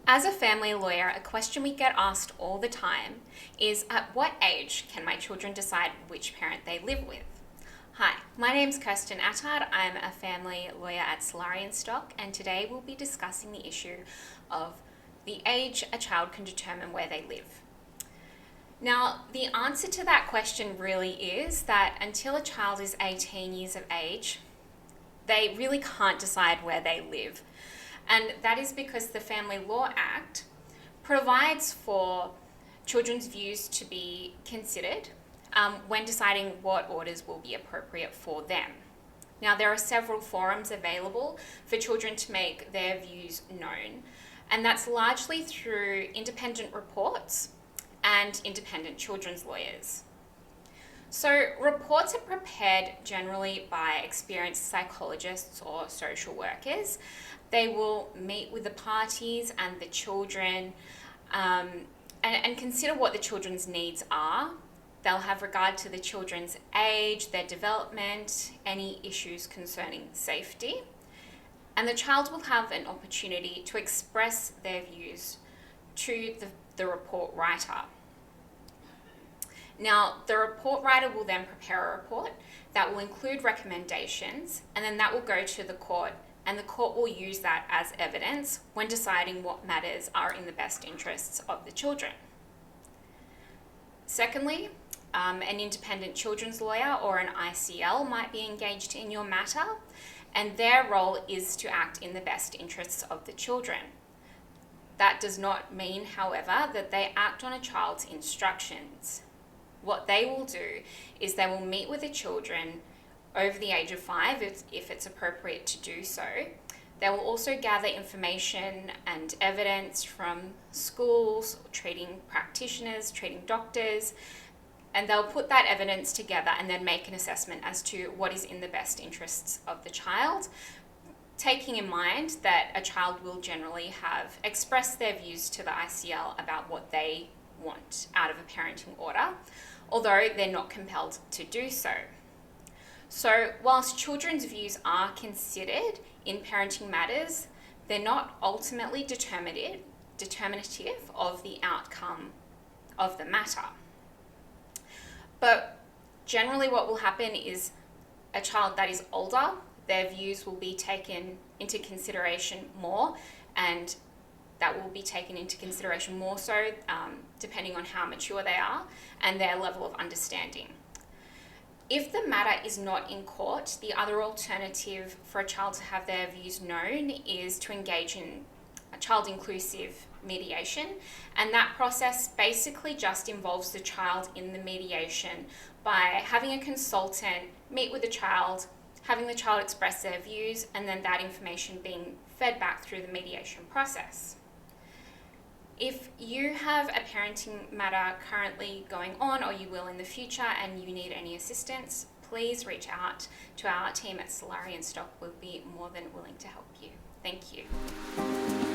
As a family lawyer, a question we get asked all the time is, at what age can my children decide which parent they live with? Hi, my name's Kirstin Attard. I'm a family lawyer at Solari & Stock, and today we'll be discussing the issue of the age a child can determine where they live. Now, the answer to that question really is that until a child is 18 years of age, they really can't decide where they live. And that is because the Family Law Act provides for children's views to be considered when deciding what orders will be appropriate for them. Now, there are several forums available for children to make their views known, and that's largely through independent reports and independent children's lawyers. So reports are prepared generally by experienced psychologists or social workers. They will meet with the parties and the children and consider what the children's needs are. They'll have regard to the children's age, their development, any issues concerning safety. And the child will have an opportunity to express their views to the report writer. Now, the report writer will then prepare a report that will include recommendations, and then that will go to the court, and the court will use that as evidence when deciding what matters are in the best interests of the children. Secondly, an independent children's lawyer or an ICL might be engaged in your matter, and their role is to act in the best interests of the children. That does not mean, however, that they act on a child's instructions. What they will do is they will meet with the children over the age of 5 if it's appropriate to do so. They will also gather information and evidence from schools, treating practitioners, treating doctors, and they'll put that evidence together and then make an assessment as to what is in the best interests of the child, taking in mind that a child will generally have expressed their views to the ICL about what they want out of a parenting order, although they're not compelled to do so. So whilst children's views are considered in parenting matters, they're not ultimately determinative of the outcome of the matter. But generally what will happen is a child that is older, their views will be taken into consideration more, and that will be taken into consideration more so depending on how mature they are and their level of understanding. If the matter is not in court, the other alternative for a child to have their views known is to engage in a child-inclusive mediation, and that process basically just involves the child in the mediation by having a consultant meet with the child, having the child express their views, and then that information being fed back through the mediation process. If you have a parenting matter currently going on, or you will in the future, and you need any assistance, please reach out to our team at Solari & Stock. We'll be more than willing to help you. Thank you.